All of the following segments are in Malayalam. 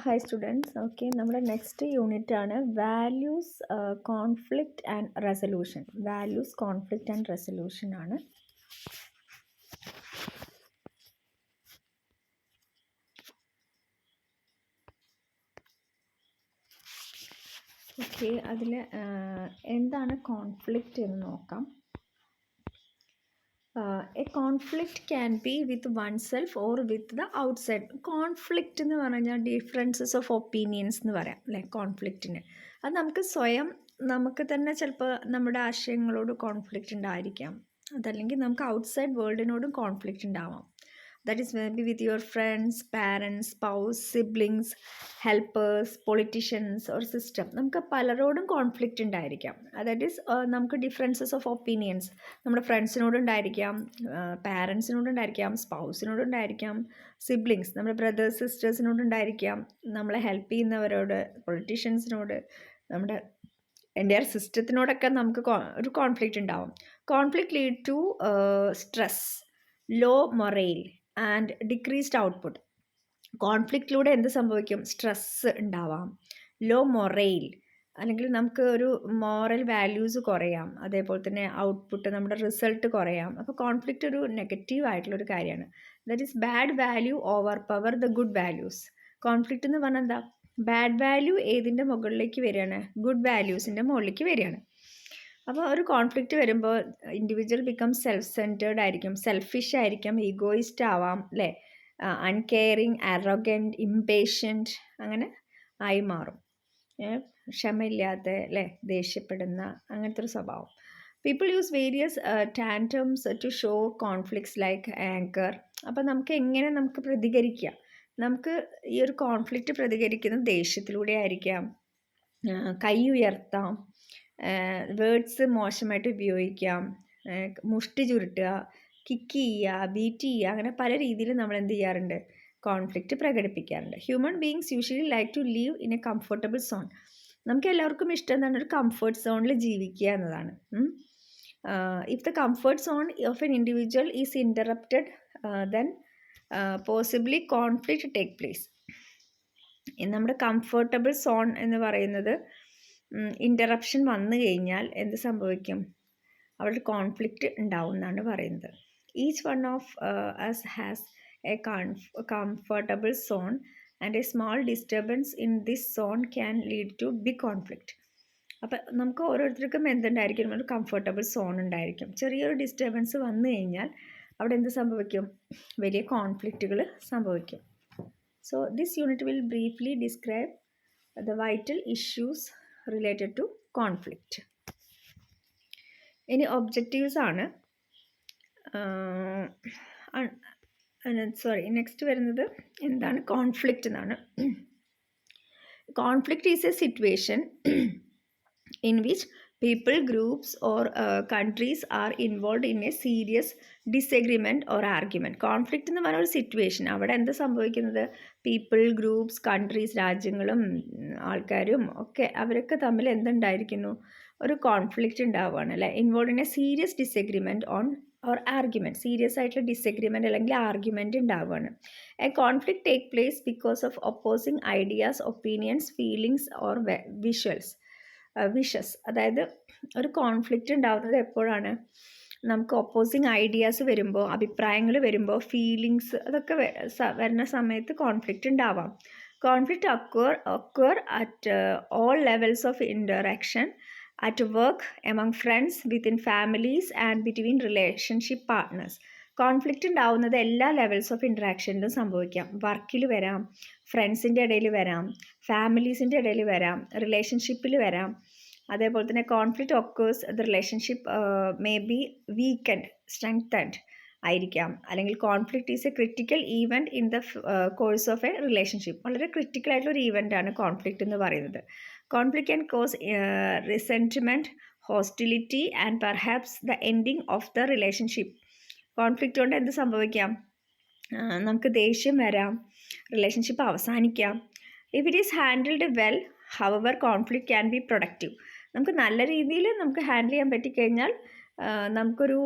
Hi students, okay, നമ്മുടെ നെക്സ്റ്റ് യൂണിറ്റ് ആണ് values conflict and resolution. Values conflict and resolution ആണ്. ഓക്കെ, അതിൽ എന്താണ് കോൺഫ്ലിക്റ്റ് എന്ന് നോക്കാം. A conflict can B with one self or with the outside. Conflict എന്ന് പറഞ്ഞാൽ ഡിഫറൻസസ് ഓഫ് ഒപ്പീനിയൻസ് എന്ന് പറയാം അല്ലേ. കോൺഫ്ലിക്റ്റിന് അത് നമുക്ക് തന്നെ ചിലപ്പോൾ നമ്മുടെ ആശയങ്ങളോട് കോൺഫ്ലിക്റ്റ് ഉണ്ടായിരിക്കാം. അതല്ലെങ്കിൽ നമുക്ക് ഔട്ട്സൈഡ് വേൾഡിനോടും കോൺഫ്ലിക്റ്റ് ഉണ്ടാവാം. That is maybe with your friends, parents, spouse, siblings, helpers, politicians or system. നമുക്ക് പലരോടും കോൺഫ്ലിക്റ്റ് ഉണ്ടായിരിക്കാം. അതായത് നമുക്ക് ഡിഫറൻസസ് ഓഫ് ഒപ്പീനിയൻസ് നമ്മുടെ ഫ്രണ്ട്സിനോടുണ്ടായിരിക്കാം, പാരൻസിനോടുണ്ടായിരിക്കാം, സ്പൗസിനോടുണ്ടായിരിക്കാം, സിബ്ലിങ്സ് നമ്മുടെ ബ്രദേഴ്സ് സിസ്റ്റേഴ്സിനോടുണ്ടായിരിക്കാം, നമ്മളെ ഹെൽപ്പ് ചെയ്യുന്നവരോട്, പൊളിറ്റീഷ്യൻസിനോട്, നമ്മുടെ എൻ്റയർ സിസ്റ്റത്തിനോടൊക്കെ നമുക്ക് ഒരു കോൺഫ്ലിക്റ്റ് ഉണ്ടാവും. Conflict lead to stress, low morale and decreased output. കോൺഫ്ലിക്റ്റിലൂടെ എന്ത് സംഭവിക്കും? സ്ട്രെസ്സ് ഉണ്ടാവാം, ലോ മൊറൈൽ, അല്ലെങ്കിൽ നമുക്ക് ഒരു മോറൽ വാല്യൂസ് കുറയാം, അതേപോലെ തന്നെ ഔട്ട്പുട്ട് നമ്മുടെ റിസൾട്ട് കുറയാം. അപ്പോൾ കോൺഫ്ലിക്റ്റ് ഒരു നെഗറ്റീവ് ആയിട്ടുള്ളൊരു കാര്യമാണ്. That is bad value over power the good values. Conflict എന്ന് പറഞ്ഞാൽ എന്താ? ബാഡ് വാല്യൂ ഏതിൻ്റെ മുകളിലേക്ക് വരികയാണ്? ഗുഡ് വാല്യൂസിൻ്റെ മുകളിലേക്ക് വരികയാണ്. അപ്പോൾ ഒരു കോൺഫ്ലിക്റ്റ് വരുമ്പോൾ ഇൻഡിവിജ്വൽ ബിക്കം സെൽഫ് സെൻറ്റേർഡ് ആയിരിക്കും, സെൽഫിഷ് ആയിരിക്കും, ഈഗോയിസ്റ്റ് ആവാം അല്ലേ, അൺകെയറിങ്, അറോഗൻറ്റ്, ഇംപേഷ്യൻറ്റ് അങ്ങനെ ആയി മാറും. ക്ഷമയില്ലാത്ത അല്ലേ, ദേഷ്യപ്പെടുന്ന അങ്ങനത്തെ ഒരു സ്വഭാവം. People use various tantrums to show conflicts like anger. അപ്പോൾ നമുക്ക് പ്രതികരിക്കാം. നമുക്ക് ഈ ഒരു കോൺഫ്ലിക്റ്റ് പ്രതികരിക്കുന്നത് ദേഷ്യത്തിലൂടെ ആയിരിക്കാം, കൈ ഉയർത്താം, വേർഡ്സ് മോശമായിട്ട് ഉപയോഗിക്കാം, മുഷ്ടി ചുരുട്ടുക, കിക്ക് ചെയ്യുക, ബീറ്റ് ചെയ്യുക, അങ്ങനെ പല രീതിയിൽ നമ്മൾ എന്ത് ചെയ്യാറുണ്ട്? കോൺഫ്ലിക്റ്റ് പ്രകടിപ്പിക്കാറുണ്ട്. Human beings usually like to live in a comfortable zone. നമുക്ക് എല്ലാവർക്കും ഇഷ്ടം എന്താണ്? ഒരു കംഫർട്ട് സോണിൽ ജീവിക്കുക എന്നതാണ്. If the comfort zone of an individual is interrupted then possibly conflict take place. നമ്മുടെ കംഫർട്ടബിൾ സോൺ എന്ന് പറയുന്നത് ഇൻ്ററപ്ഷൻ വന്നു കഴിഞ്ഞാൽ എന്ത് സംഭവിക്കും? അവിടെ കോൺഫ്ലിക്റ്റ് ഉണ്ടാവും എന്നാണ് പറയുന്നത്. Each one of us has a comfortable zone and a small disturbance in this zone can lead to big conflict. അപ്പം നമുക്ക് ഓരോരുത്തർക്കും എന്തുണ്ടായിരിക്കും? ഒരു കംഫർട്ടബിൾ സോൺ ഉണ്ടായിരിക്കും. ചെറിയൊരു ഡിസ്റ്റർബൻസ് വന്നു കഴിഞ്ഞാൽ അവിടെ എന്ത് സംഭവിക്കും? വലിയ കോൺഫ്ലിക്റ്റുകൾ സംഭവിക്കും. So this unit will briefly describe the vital issues related to conflict. ഇനി ഒബ്ജക്റ്റീവ്സ് ആണ്. നെക്സ്റ്റ് വരുന്നത് എന്താണ്? കോൺഫ്ലിക്റ്റ് എന്നാണ്. Conflict is A situation in which people, groups or countries are involved in a serious disagreement or argument. Conflict എന്ന് പറഞ്ഞ ഒരു സിറ്റുവേഷൻ, അവിടെ എന്ത് സംഭവിക്കുന്നത്? പീപ്പിൾ, ഗ്രൂപ്പ്സ്, കൺട്രീസ്, രാജ്യങ്ങളും ആൾക്കാരും ഒക്കെ അവരൊക്കെ തമ്മിൽ എന്തുണ്ടായിരിക്കുന്നു? ഒരു കോൺഫ്ലിക്റ്റ് ഉണ്ടാവുകയാണ് അല്ലേ. Involve in A serious disagreement on or argument. Serious ആയിട്ടുള്ള ഡിസഗ്രിമെൻറ്റ് അല്ലെങ്കിൽ ആർഗ്യുമെൻറ്റ് ഉണ്ടാവുകയാണ്. A conflict take place because of opposing ideas, opinions, feelings or wishes. അതായത് ഒരു കോൺഫ്ലിക്റ്റ് ഉണ്ടാകുന്നത് എപ്പോഴാണ്? നമുക്ക് ഒപ്പോസിങ് ഐഡിയാസ് വരുമ്പോൾ, അഭിപ്രായങ്ങൾ വരുമ്പോൾ, ഫീലിങ്സ് അതൊക്കെ വരുന്ന സമയത്ത് കോൺഫ്ലിക്റ്റ് ഉണ്ടാവാം. Conflict occur at all levels of interaction, at work, among friends, within families and between relationship partners. Conflict ഉണ്ടാവുന്നത് എല്ലാ ലെവൽസ് ഓഫ് ഇൻട്രാക്ഷനിലും സംഭവിക്കാം. വർക്കിൽ വരാം, ഫ്രണ്ട്സിൻ്റെ ഇടയിൽ വരാം, ഫാമിലീസിൻ്റെ ഇടയിൽ വരാം, റിലേഷൻഷിപ്പിൽ വരാം. അതേപോലെ തന്നെ conflict occurs the relationship may be weakened, strengthened ആയിരിക്കാം. അല്ലെങ്കിൽ conflict is a critical event in the course of a relationship. വളരെ ക്രിട്ടിക്കൽ ആയിട്ടുള്ളൊരു ഈവൻ്റാണ് കോൺഫ്ലിക്റ്റ് എന്ന് പറയുന്നത്. Conflict can cause resentment, hostility and perhaps the ending of the relationship. Conflict കൊണ്ട് എന്ത് സംഭവിക്കാം? നമുക്ക് ദേഷ്യം വരാം, റിലേഷൻഷിപ്പ് അവസാനിക്കാം. If it is handled well, however conflict can be productive. നമുക്ക് നല്ല രീതിയിൽ നമുക്ക് ഹാൻഡിൽ ചെയ്യാൻ പറ്റിക്കഴിഞ്ഞാൽ നമുക്കൊരു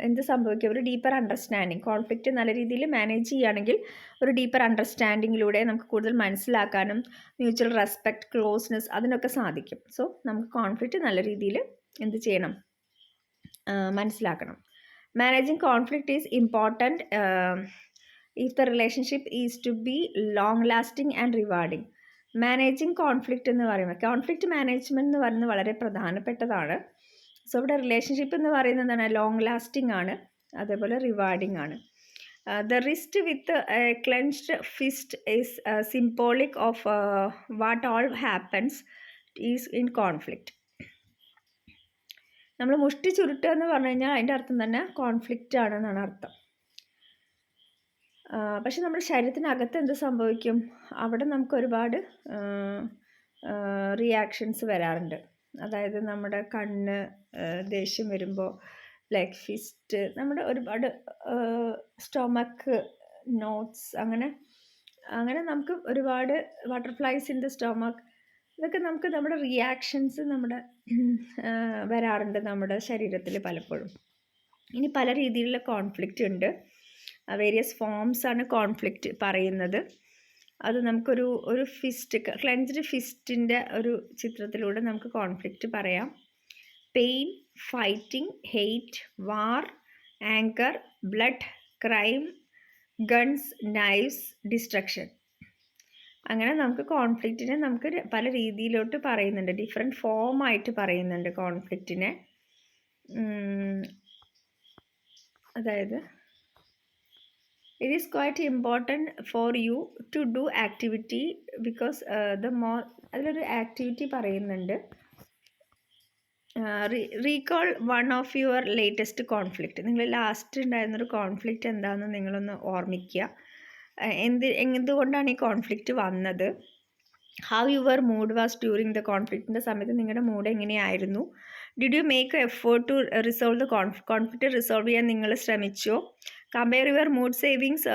എന്ത് സംഭവിക്കും, ഒരു ഡീപ്പർ അണ്ടർസ്റ്റാൻഡിങ്, കോൺഫ്ലിക്റ്റ് നല്ല രീതിയിൽ മാനേജ് ചെയ്യുകയാണെങ്കിൽ ഒരു ഡീപ്പർ അണ്ടർസ്റ്റാൻഡിങ്ങിലൂടെ നമുക്ക് കൂടുതൽ മനസ്സിലാക്കാനും മ്യൂച്വൽ റെസ്പെക്റ്റ്, ക്ലോസ്നെസ് അതിനൊക്കെ സാധിക്കും. സോ നമുക്ക് കോൺഫ്ലിക്റ്റ് നല്ല രീതിയിൽ എന്ത് ചെയ്യണം, മനസ്സിലാക്കണം. Managing conflict is important if the relationship is to be long lasting and rewarding. Managing conflict എന്ന് പറയുമ്പോൾ കോൺഫ്ലിക്റ്റ് മാനേജ്മെൻറ്റ് എന്ന് പറയുന്നത് വളരെ പ്രധാനപ്പെട്ടതാണ്. സോ ഇവിടെ റിലേഷൻഷിപ്പ് എന്ന് പറയുന്നത് എന്താണ്, ലോങ് ലാസ്റ്റിംഗ് ആണ്, അതേപോലെ റിവാർഡിങ് ആണ്. The wrist with clenched fist is symbolic of what all happens is in conflict. നമ്മൾ മുഷ്ടി ചുരുട്ടുക എന്ന് പറഞ്ഞു കഴിഞ്ഞാൽ അതിൻ്റെ അർത്ഥം തന്നെ കോൺഫ്ലിക്റ്റ് ആണെന്നാണ് അർത്ഥം. പക്ഷെ നമ്മുടെ ശരീരത്തിനകത്ത് എന്ത് സംഭവിക്കും, അവിടെ നമുക്ക് ഒരുപാട് റിയാക്ഷൻസ് വരാറുണ്ട്. അതായത് നമ്മുടെ കണ്ണ്, ദേഷ്യം വരുമ്പോൾ ലൈക്ക് ഫിസ്റ്റ്, നമ്മുടെ ഒരുപാട് സ്റ്റൊമക്ക് നോട്ട്സ്, അങ്ങനെ നമുക്ക് ഒരുപാട് ബട്ടർഫ്ലൈസ് ഇൻ ദ സ്റ്റൊമക്ക്, ഇതൊക്കെ നമുക്ക് നമ്മുടെ റിയാക്ഷൻസ് നമ്മുടെ വരാറുണ്ട് നമ്മുടെ ശരീരത്തിൽ പലപ്പോഴും. ഇനി പല രീതിയിലുള്ള കോൺഫ്ലിക്റ്റ് ഉണ്ട്, വേരിയസ് ഫോംസ് ആണ് കോൺഫ്ലിക്റ്റ് പറയുന്നത്. അത് നമുക്കൊരു ഫിസ്റ്റ്, ക്ലെൻച്ച്ഡ് ഫിസ്റ്റിൻ്റെ ഒരു ചിത്രത്തിലൂടെ നമുക്ക് കോൺഫ്ലിക്റ്റ് പറയാം. Pain, fighting, hate, war, anger, blood, crime, guns, knives, destruction. അങ്ങനെ നമുക്ക് കോൺഫ്ലിക്റ്റിനെ നമുക്ക് പല രീതിയിലോട്ട് പറയുന്നുണ്ട്, ഡിഫറെൻറ്റ് ഫോമായിട്ട് പറയുന്നുണ്ട് കോൺഫ്ലിക്റ്റിനെ. അതായത് it is quite important for you to do activity because the more അതിലൊരു ആക്ടിവിറ്റി പറയുന്നുണ്ട്. Recall one of your latest conflict. നിങ്ങൾ ലാസ്റ്റ് ഉണ്ടായിരുന്നൊരു കോൺഫ്ലിക്റ്റ് എന്താണെന്ന് നിങ്ങളൊന്ന് ഓർമ്മിക്കുക. എന്തുകൊണ്ടാണ് ഈ കോൺഫ്ലിക്റ്റ് വന്നത്, how your mood was during the കോൺഫ്ലിക്റ്റിൻ്റെ സമയത്ത് നിങ്ങളുടെ മൂഡ് എങ്ങനെയായിരുന്നു, did you make a effort to resolve the conflict resolve ചെയ്യാൻ നിങ്ങൾ ശ്രമിച്ചോ, compare your mood savings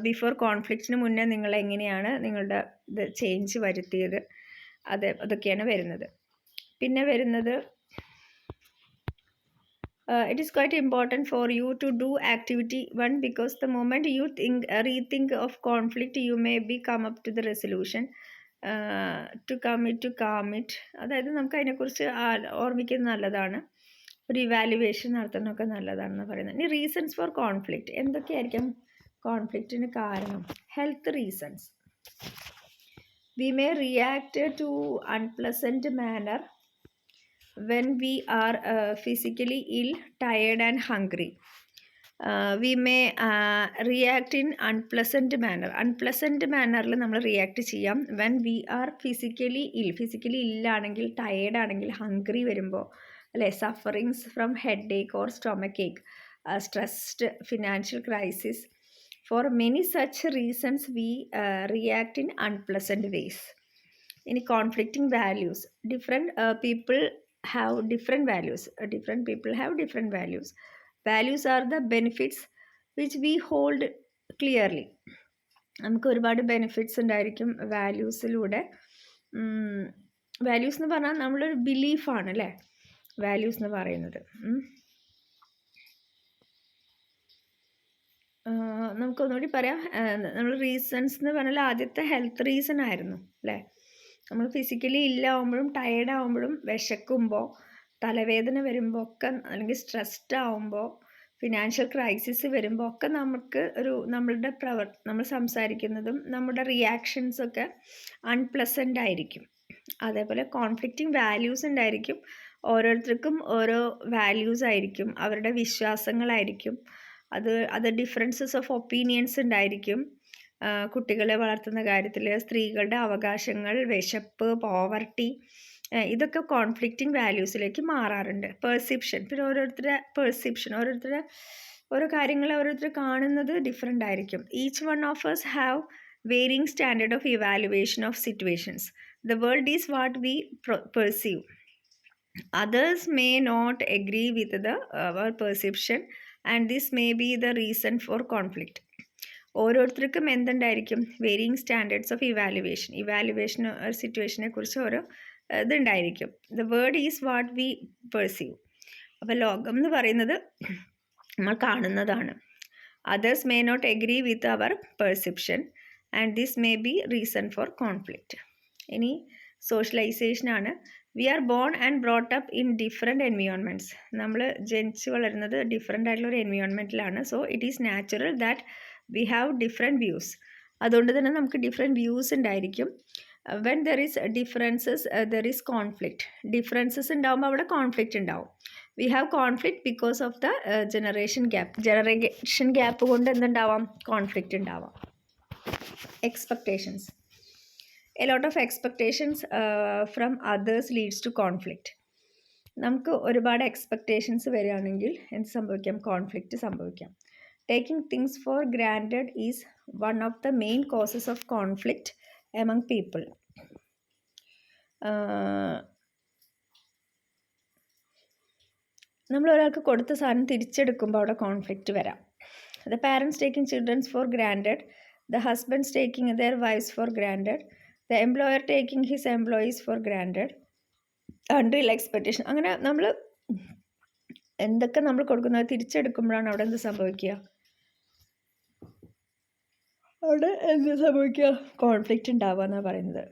before കോൺഫ്ലിക്റ്റിന് മുന്നേ നിങ്ങൾ എങ്ങനെയാണ് നിങ്ങളുടെ ഇത് ചേഞ്ച് വരുത്തിയത്, അതൊക്കെയാണ് വരുന്നത്. പിന്നെ വരുന്നത് it is quite important for you to do activity 1 because the moment you rethink of conflict you may be come up to the resolution to calm it. അതായത് നമുക്ക് അതിനെക്കുറിച്ച് ഓർമ്മിക്കുന്നത് നല്ലതാണ്, ഒരു ഇവാലുവേഷൻ നടത്തുന്നതൊക്കെ നല്ലതാണെന്ന് പറയുന്നത്. ഇനി റീസൺസ് ഫോർ കോൺഫ്ലിക്റ്റ് എന്തൊക്കെയായിരിക്കും കോൺഫ്ലിക്റ്റിന് കാരണം? Health reasons, we may react to unpleasant manner when we are physically ill, tired and hungry. We may react in unpleasant manner. Unpleasant mannerൽ നമ്മൾ റിയാക്ട് ചെയ്യാം when we are physically ill. Physically ഇല്ലാണെങ്കിൽ, ടയേർഡ് ആണെങ്കിൽ, ഹംഗ്രി വരുമ്പോൾ അല്ലേ, sufferings from headache or stomach ache, stressed, financial crisis. For many such reasons we react in unpleasant ways. ഇനി conflicting values, different people have different values. Different people have different values. Values are the benefits which we hold clearly. നമുക്ക് ഒരുപാട് ബെനിഫിറ്റ്സ് ഉണ്ടായിരിക്കും വാല്യൂസിലൂടെ. വാല്യൂസ് എന്ന് പറഞ്ഞാൽ നമ്മളൊരു ബിലീഫാണ് അല്ലേ വാല്യൂസ് എന്ന് പറയുന്നത്. നമുക്കൊന്നുകൂടി പറയാം. നമ്മൾ റീസൺസ് എന്ന് പറഞ്ഞാൽ ആദ്യത്തെ ഹെൽത്ത് റീസൺ ആയിരുന്നു അല്ലേ. നമ്മൾ ഫിസിക്കലി ഇല്ലാവുമ്പോഴും, ടയേർഡ് ആവുമ്പോഴും, വിശക്കുമ്പോൾ, തലവേദന വരുമ്പോൾ ഒക്കെ, അല്ലെങ്കിൽ സ്ട്രെസ്ഡ് ആവുമ്പോൾ, ഫിനാൻഷ്യൽ ക്രൈസിസ് വരുമ്പോൾ ഒക്കെ നമുക്ക് നമ്മൾ സംസാരിക്കുന്നതും നമ്മുടെ റിയാക്ഷൻസൊക്കെ അൺപ്ലസൻ്റ് ആയിരിക്കും. അതേപോലെ കോൺഫ്ലിക്റ്റിംഗ് വാല്യൂസ് ഉണ്ടായിരിക്കും. ഓരോരുത്തർക്കും ഓരോ വാല്യൂസ് ആയിരിക്കും, അവരുടെ വിശ്വാസങ്ങളായിരിക്കും. അത് ഡിഫറൻസസ് ഓഫ് ഒപ്പീനിയൻസ് ഉണ്ടായിരിക്കും. കുട്ടികളെ വളർത്തുന്ന കാര്യത്തിൽ, സ്ത്രീകളുടെ അവകാശങ്ങൾ, വിശപ്പ്, പോവർട്ടി, ഇതൊക്കെ കോൺഫ്ലിക്റ്റിംഗ് വാല്യൂസിലേക്ക് മാറാറുണ്ട്. പെർസെപ്ഷൻ, പിന്നെ ഓരോരുത്തരുടെ പെർസെപ്ഷൻ, ഓരോ കാര്യങ്ങൾ ഓരോരുത്തർ കാണുന്നത് ഡിഫറെൻ്റ് ആയിരിക്കും. Each one of us have varying standard of evaluation of situations. The world is what we perceive. Others may not agree with our perception and this may be the reason for conflict. ഓരോരുത്തർക്കും എന്തുണ്ടായിരിക്കും, വേരിയിങ് സ്റ്റാൻഡേർഡ്സ് ഓഫ് ഇവാലുവേഷൻ ഒരു സിറ്റുവേഷനെ കുറിച്ച് ഓരോ ഇതുണ്ടായിരിക്കും. The world is what we perceive. അപ്പോൾ ലോകം എന്ന് പറയുന്നത് നമ്മൾ കാണുന്നതാണ്. Others may not agree with our perception and this may be reason for conflict. ഇനി സോഷ്യലൈസേഷനാണ്. We are born and brought up in different environments. നമ്മൾ ജനിച്ച് വളരുന്നത് ഡിഫറെൻ്റ് ആയിട്ടുള്ളൊരു എൻവിയോൺമെൻറ്റിലാണ്. So it is natural that we have different views. അതുകൊണ്ട് തന്നെ നമുക്ക് ഡിഫറെൻറ്റ് വ്യൂസ് ഉണ്ടായിരിക്കും. When there is differences there is conflict. Differences ഉണ്ടാകുമ്പോൾ അവിടെ കോൺഫ്ലിക്റ്റ് ഉണ്ടാവും. We have conflict because of the generation gap കൊണ്ട് എന്തുണ്ടാവാം? കോൺഫ്ലിക്റ്റ് ഉണ്ടാവാം. Expectations. A lot of expectations from others leads to conflict. നമുക്ക് ഒരുപാട് എക്സ്പെക്റ്റേഷൻസ് വരികയാണെങ്കിൽ എന്ത് സംഭവിക്കാം? കോൺഫ്ലിക്റ്റ് സംഭവിക്കാം. Taking things for granted is one of the main causes of conflict among people. നമ്മൾ ഒരാൾക്ക് കൊടുത്ത സാധനം തിരിച്ചെടുക്കുമ്പോൾ അവിടെ കോൺഫ്ലിക്റ്റ് വരാം. The parents taking childrens for granted, the husbands taking their wifes for granted, the employer taking his employees for granted, unreal expectation. അങ്ങനെ നമ്മൾ എന്തൊക്കെ നമ്മൾ കൊടുക്കുന്നത് തിരിച്ചെടുക്കുമ്പോഴാണ് അവിടെ എന്ത് സംഭവിക്കുക? അവിടെ എന്ത് സംഭവിക്കുക? കോൺഫ്ലിക്റ്റ് ഉണ്ടാവുക എന്നാണ് പറയുന്നത്.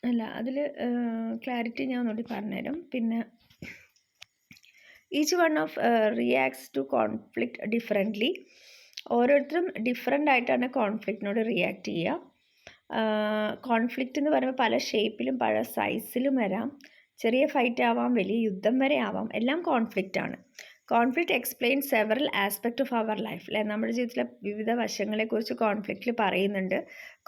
അല്ല, അതിൽ ക്ലാരിറ്റി ഞാൻ ഒന്നുകൂടി പറഞ്ഞുതരാം. പിന്നെ each one of reacts to conflict differently. ഓരോരുത്തരും ഡിഫറെൻ്റ് ആയിട്ടാണ് കോൺഫ്ലിക്റ്റിനോട് റിയാക്ട് ചെയ്യുക. കോൺഫ്ലിക്റ്റ് എന്ന് പറയുമ്പോൾ പല ഷേപ്പിലും പല സൈസിലും വരാം. ചെറിയ ഫൈറ്റ് ആവാം, വലിയ യുദ്ധം വരെ ആവാം. എല്ലാം കോൺഫ്ലിക്റ്റ് ആണ്. Conflict explain several aspect of our life. അല്ലെ, നമ്മുടെ ജീവിതത്തിലെ വിവിധ വശങ്ങളെക്കുറിച്ച് കോൺഫ്ലിക്റ്റിൽ പറയുന്നുണ്ട്.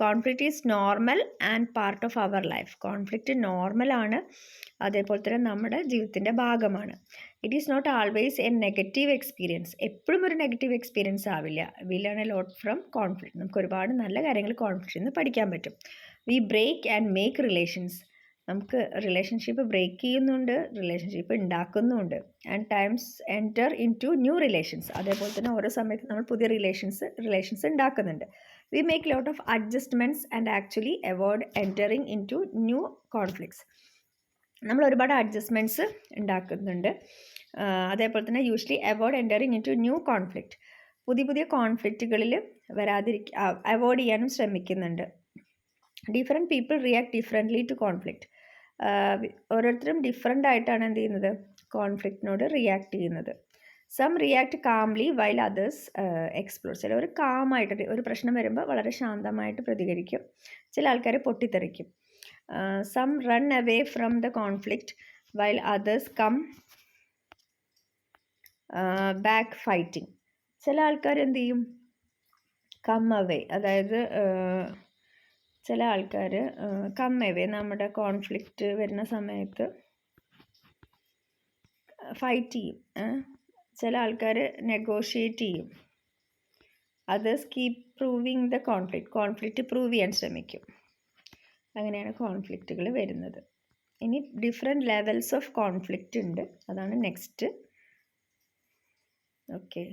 Conflict is normal and part of our life. Conflict നോർമലാണ്, അതേപോലെ തന്നെ നമ്മുടെ ജീവിതത്തിൻ്റെ ഭാഗമാണ്. It is not always a negative experience. എപ്പോഴും ഒരു നെഗറ്റീവ് എക്സ്പീരിയൻസ് ആവില്ല. We learn a lot from conflict. നമുക്ക് ഒരുപാട് നല്ല കാര്യങ്ങൾ കോൺഫ്ലിക്റ്റിൽ നിന്ന് പഠിക്കാൻ പറ്റും. We break and make relations. നമുക്ക് റിലേഷൻഷിപ്പ് ബ്രേക്ക് ചെയ്യുന്നുണ്ട്, റിലേഷൻഷിപ്പ് ഉണ്ടാക്കുന്നുണ്ട്. And times enter into new relations. അതേപോലെ തന്നെ ഓരോ സമയത്ത് നമ്മൾ പുതിയ റിലേഷൻസ് ഉണ്ടാക്കുന്നുണ്ട്. We make lot of adjustments and actually avoid entering into new conflicts. നമ്മൾ ഒരുപാട് അഡ്ജസ്റ്റ്മെൻറ്റ്സ് ഉണ്ടാക്കുന്നുണ്ട്. അതേപോലെ തന്നെ usually avoid entering into new conflict. പുതിയ കോൺഫ്ലിക്റ്റുകളിൽ അവോയ്ഡ് ചെയ്യാനും ശ്രമിക്കുന്നുണ്ട്. Different people react differently to conflict. ഓരോരുത്തരും ഡിഫറെൻ്റ് ആയിട്ടാണ് എന്ത് ചെയ്യുന്നത്? കോൺഫ്ലിക്റ്റിനോട് റിയാക്ട് ചെയ്യുന്നത്. Some react calmly while others explore. ചിലവർ കാമായിട്ട് ഒരു പ്രശ്നം വരുമ്പോൾ വളരെ ശാന്തമായിട്ട് പ്രതികരിക്കും. ചില ആൾക്കാർ പൊട്ടിത്തെറിക്കും. Some run away from the conflict while others come back fighting. ചില ആൾക്കാർ എന്ത് ചെയ്യും? കം അവേ, അതായത് ചില ആൾക്കാർ കം അവേ, നമ്മുടെ കോൺഫ്ലിക്റ്റ് വരുന്ന സമയത്ത് ഫൈറ്റ് ചെയ്യും. ചില ആൾക്കാർ നെഗോഷിയേറ്റ് ചെയ്യും. Others keep proving the conflict prove ചെയ്യാൻ ശ്രമിക്കും. അങ്ങനെയാണ് കോൺഫ്ലിക്റ്റുകൾ വരുന്നത്. ഇനി ഡിഫറെൻറ്റ് ലെവൽസ് ഓഫ് കോൺഫ്ലിക്റ്റ് ഉണ്ട്, അതാണ് നെക്സ്റ്റ്. ഓക്കെ.